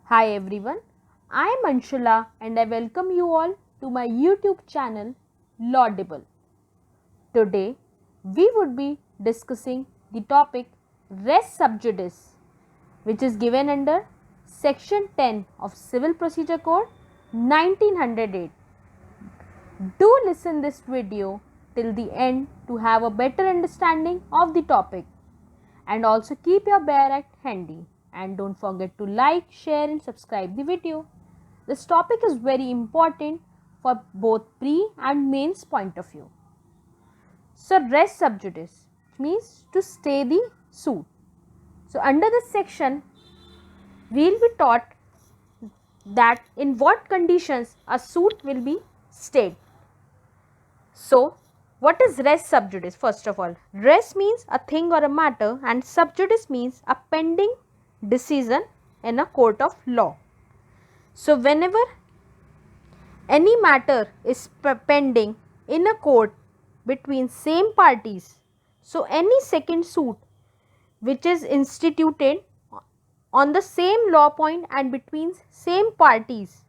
Hi everyone, I am Anshula and I welcome you all to my YouTube channel Laudable. Today we would be discussing the topic res subjudice, which is given under section 10 of Civil Procedure Code 1908. Do listen this video till the end to have a better understanding of the topic, and also keep your bare act handy, and don't forget to like, share and subscribe the video. This topic is very important for both pre and mains point of view. So res subjudice means to stay the suit. So under this section we will be taught that in what conditions a suit will be stayed. So what is res subjudice? First of all, res means a thing or a matter and subjudice means a pending decision in a court of law. So whenever any matter is pending in a court between same parties, so any second suit which is instituted on the same law point and between same parties,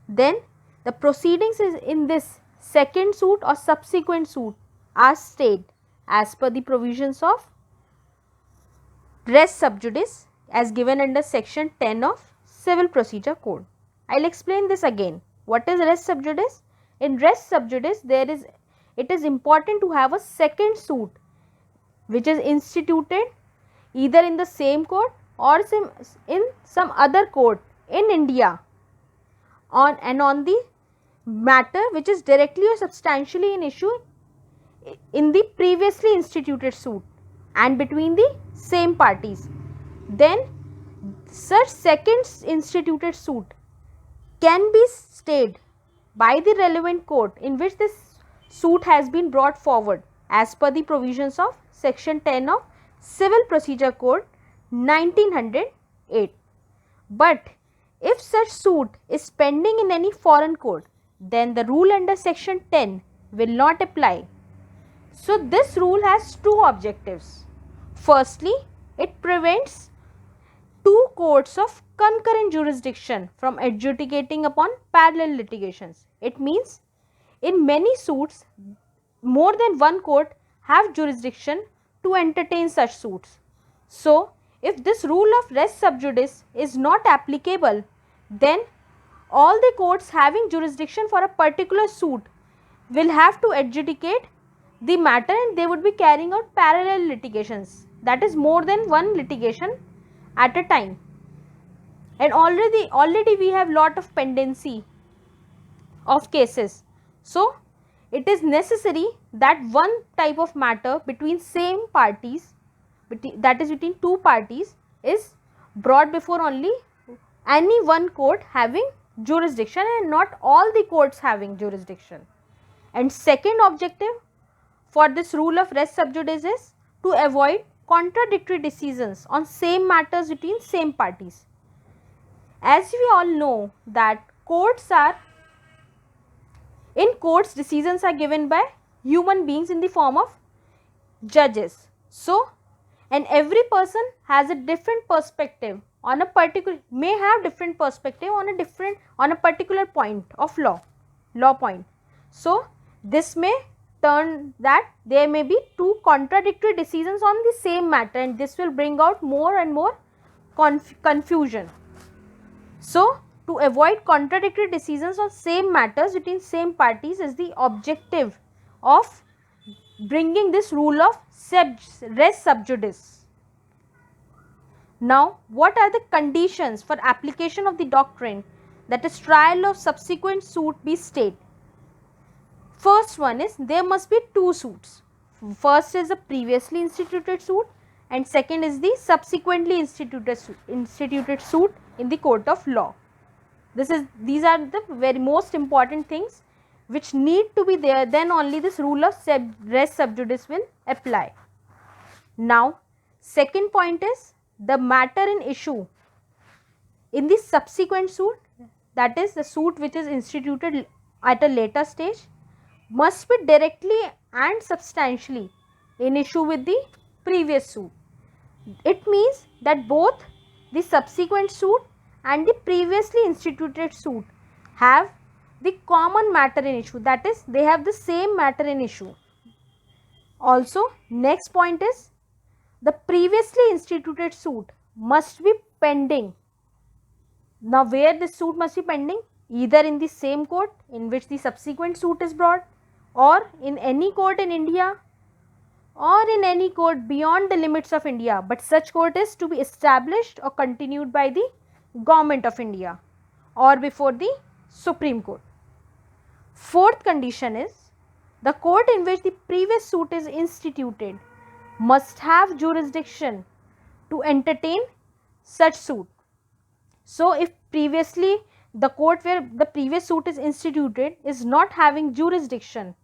then the proceedings is in this second suit or subsequent suit are stayed as per the provisions of res subjudice as given under section 10 of Civil Procedure Code. I will explain this again. What is res subjudice? In res subjudice it is important to have a second suit which is instituted either in the same court or in some other court in India on the matter which is directly or substantially in issue in the previously instituted suit and between the same parties. Then such second instituted suit can be stayed by the relevant court in which this suit has been brought forward as per the provisions of section 10 of Civil Procedure Code 1908. But if such suit is pending in any foreign court, then the rule under section 10 will not apply. So this rule has two objectives. Firstly, it prevents two courts of concurrent jurisdiction from adjudicating upon parallel litigations. It means in many suits, more than one court have jurisdiction to entertain such suits. So if this rule of res subjudice is not applicable, then all the courts having jurisdiction for a particular suit will have to adjudicate the matter and they would be carrying out parallel litigations, that is more than one litigation at a time. And already we have lot of pendency of cases. So it is necessary that one type of matter between same parties, that is between two parties, is brought before only any one court having jurisdiction and not all the courts having jurisdiction. And second objective for this rule of res subjudice is to avoid contradictory decisions on same matters between same parties. As we all know that in courts decisions are given by human beings in the form of judges. So and every person has a different perspective on a particular, may have different perspective on a particular point of law point. So this may turn that there may be two contradictory decisions on the same matter and this will bring out more and more confusion. So to avoid contradictory decisions on same matters between same parties is the objective of bringing this rule of res subjudice. Now what are the conditions for application of the doctrine that is trial of subsequent suit be stayed? First one is there must be two suits. First is a previously instituted suit and second is the subsequently instituted suit in the court of law. These are the very most important things which need to be there, then only this rule of res subjudice will apply. Now second point is the matter in issue in the subsequent suit, that is the suit which is instituted at a later stage, must be directly and substantially in issue with the previous suit. It means that both the subsequent suit and the previously instituted suit have the common matter in issue, that is they have the same matter in issue. Also, next point is the previously instituted suit must be pending. Now, where this suit must be pending? Either in the same court in which the subsequent suit is brought, or in any court in India, or in any court beyond the limits of India, but such court is to be established or continued by the Government of India or before the Supreme Court. Fourth condition is the court in which the previous suit is instituted must have jurisdiction to entertain such suit. So, if previously the court where the previous suit is instituted is not having jurisdiction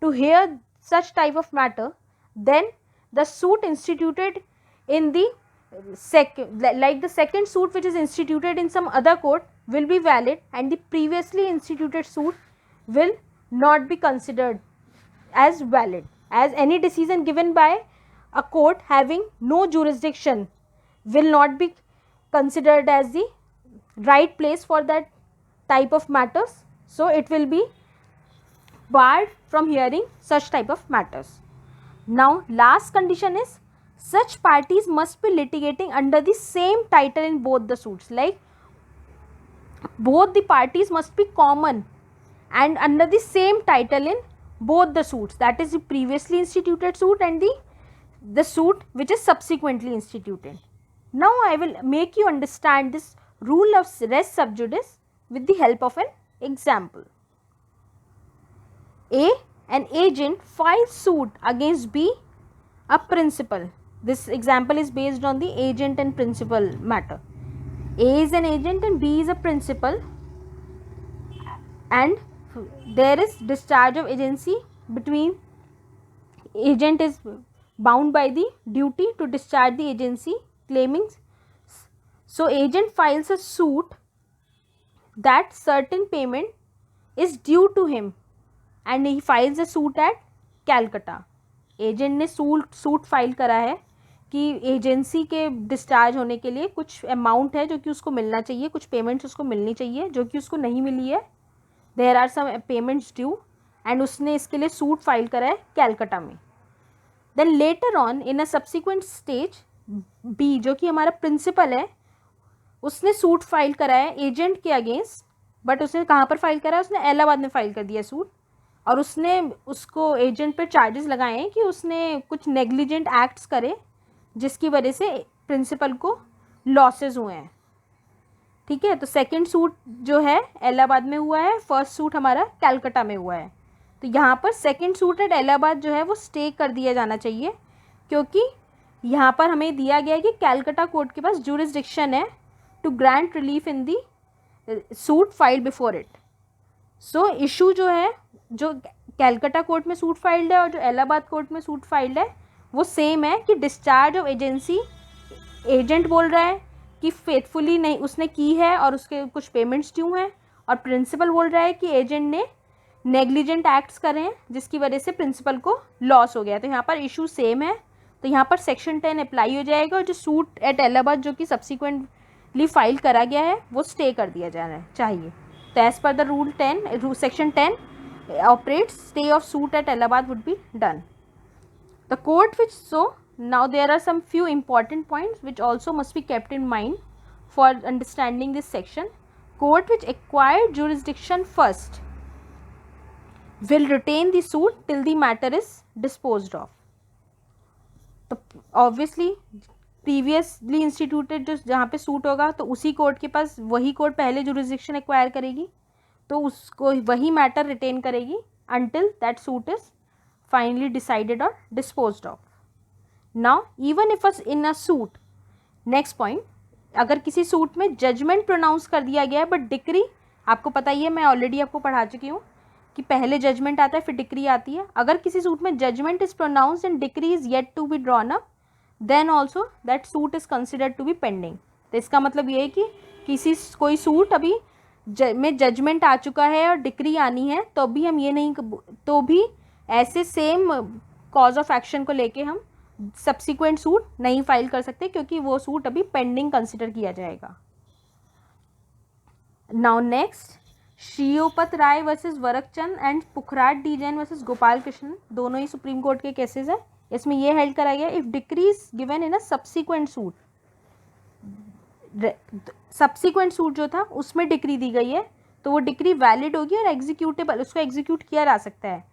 to hear such type of matter, then the suit instituted in the second suit which is instituted in some other court will be valid, and the previously instituted suit will not be considered as valid, as any decision given by a court having no jurisdiction will not be considered as the right place for that type of matters. So, it will be barred from hearing such type of matters. Now, last condition is such parties must be litigating under the same title in both the suits, like both the parties must be common and under the same title in both the suits, that is the previously instituted suit and the suit which is subsequently instituted. Now, I will make you understand this rule of res sub judice with the help of an example. A, an agent files suit against B, a principal. This example is based on the agent and principal matter. A is an agent and B is a principal, and there is discharge of agency between. Agent is bound by the duty to discharge the agency claiming. So, agent files a suit that certain payment is due to him and he files a suit at Calcutta. Agent ने suit file करा है कि agency के discharge होने के लिए कुछ amount है जो कि उसको मिलना चाहिए, कुछ पेमेंट्स उसको मिलनी चाहिए जो कि उसको नहीं मिली है, there are some payments due, and उसने इसके लिए सूट फाइल करा है कैलकाटा में. Then later on in a subsequent stage B, जो कि हमारा प्रिंसिपल है, उसने सूट फाइल करा है एजेंट के अगेंस्ट, बट उसने कहाँ पर फाइल करा है? उसने इलाहाबाद में फाइल कर दिया सूट, और उसने उसको एजेंट पे चार्जेस लगाए हैं कि उसने कुछ नेग्लिजेंट एक्ट्स करे जिसकी वजह से प्रिंसिपल को लॉसेस हुए हैं. ठीक है, तो सेकंड सूट जो है इलाहाबाद में हुआ है, फर्स्ट सूट हमारा कैलकाटा में हुआ है. तो यहाँ पर सेकंड सूट एट इलाहाबाद जो है वो स्टे कर दिया जाना चाहिए, क्योंकि यहाँ पर हमें दिया गया है कि कैलकाटा कोर्ट के पास जुरिसडिक्शन है to grant relief in the suit file before it. So issue जो है, जो कैलकाटा कोर्ट में सूट फाइल्ड है और जो इलाहाबाद कोर्ट में सूट फाइल्ड है, वो सेम है कि डिस्चार्ज ऑफ एजेंसी एजेंट बोल रहा है कि फेथफुली नहीं उसने की है और उसके कुछ पेमेंट्स ड्यू हैं, और प्रिंसिपल बोल रहा है कि एजेंट ने नेग्लिजेंट एक्ट्स करे हैं जिसकी वजह से प्रिंसिपल को लॉस हो गया. तो यहाँ पर इशू सेम है, तो यहाँ पर सेक्शन 10 अप्लाई हो जाएगा, और जो सूट एट इलाहाबाद जो कि सब्सिक्वेंटली फाइल करा गया है वो स्टे कर दिया जाना चाहिए. तो as per the rule 10 section 10 operates, stay of suit at Allahabad would be done. The court which, so now there are some few important points which also must be kept in mind for understanding this section. Court which acquired jurisdiction first will retain the suit till the matter is disposed of. तो obviously previously instituted जो जहाँ पे suit होगा तो उसी court के पास वही court पहले जुरिसडिक्शन एक्वायर करेगी, तो उसको वही मैटर रिटेन करेगी until that suit is finally decided or disposed of. Now even if in a suit, next point, अगर किसी सूट में जजमेंट प्रोनाउंस कर दिया गया है बट डिक्री, आपको पता ही है, मैं ऑलरेडी आपको पढ़ा चुकी हूँ कि पहले जजमेंट आता है फिर डिक्री आती है. अगर किसी सूट में judgment is pronounced and decree is yet to be drawn up, then also that suit is considered to be pending. तो इसका मतलब ये है कि कोई सूट अभी में जजमेंट आ चुका है और डिक्री आनी है, तो भी हम ये नहीं, तो भी ऐसे सेम कॉज ऑफ एक्शन को लेके हम सब्सिक्वेंट सूट नहीं फाइल कर सकते, क्योंकि वो सूट अभी पेंडिंग कंसिडर किया जाएगा. Now next, Shriyopat Rai versus Varakchand and Pukhraj D Jain versus Gopal Krishnan, दोनों ही सुप्रीम कोर्ट के केसेस हैं. इसमें ये हेल्ड करा गया if decree is given in a subsequent suit, subsequent suit जो था उसमें डिक्री दी गई है तो वो डिक्री वैलिड होगी और एग्जीक्यूटेबल, उसको एग्जीक्यूट किया जा सकता है.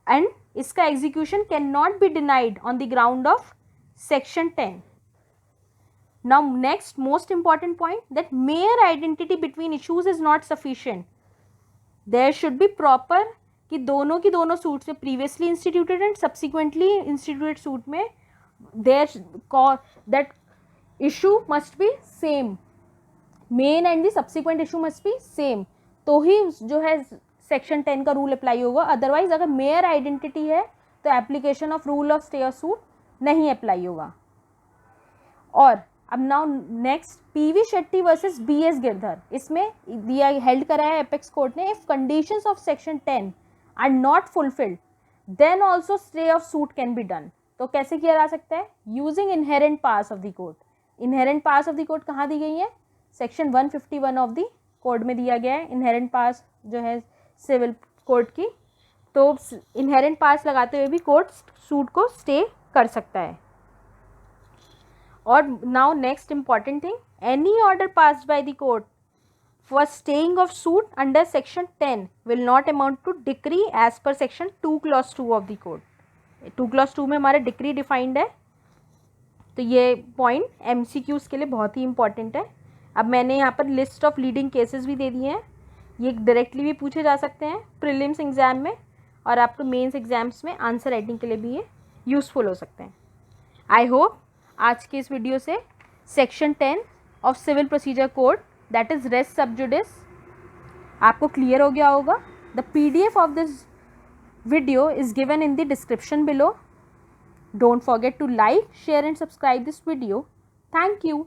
एंड इसका execution can not be denied on the ground of section 10. Now next most important point, that mere identity between issues is not sufficient. There should be proper कि दोनों की दोनों सूट से previously instituted and subsequently instituted suit में there that issue must be same. Main and the subsequent issue must be same. तो ही जो है section 10 का रूल अप्लाई होगा. अदरवाइज अगर मेयर आइडेंटिटी है तो application of rule of stay of suit नहीं अप्लाई होगा. और अब now next, PV Shetty versus BS Girdhar, इसमें दिया हेल्ड करा है एपेक्स कोर्ट ने, if conditions of section 10 are not fulfilled then also stay of suit can be done. तो कैसे किया जा सकता है? Using inherent powers of the court. Inherent powers of the court कहाँ दी गई है? सेक्शन 151 ऑफ द कोड में दिया गया है इनहेरेंट पावर्स जो है सिविल कोर्ट की. तो इनहेरेंट पावर्स लगाते हुए भी कोर्ट सूट को स्टे कर सकता है. और now next important thing, any order passed by the court for staying of suit under section 10 will not amount to decree as per section 2 clause 2 of the code. 2 clause 2 में हमारा decree defined है. तो ये point MCQs के लिए बहुत ही important है. अब मैंने यहाँ पर लिस्ट ऑफ लीडिंग केसेस भी दे दिए हैं. ये डायरेक्टली भी पूछे जा सकते हैं प्रीलिम्स एग्जाम में और आपको मेंस एग्जाम्स में आंसर राइटिंग के लिए भी ये यूज़फुल हो सकते हैं. आई होप आज के इस वीडियो से section 10 of civil procedure code that is res sub judice आपको क्लियर हो गया होगा. The PDF of this video is given in the description below. Don't forget to like, share and subscribe this video. Thank you.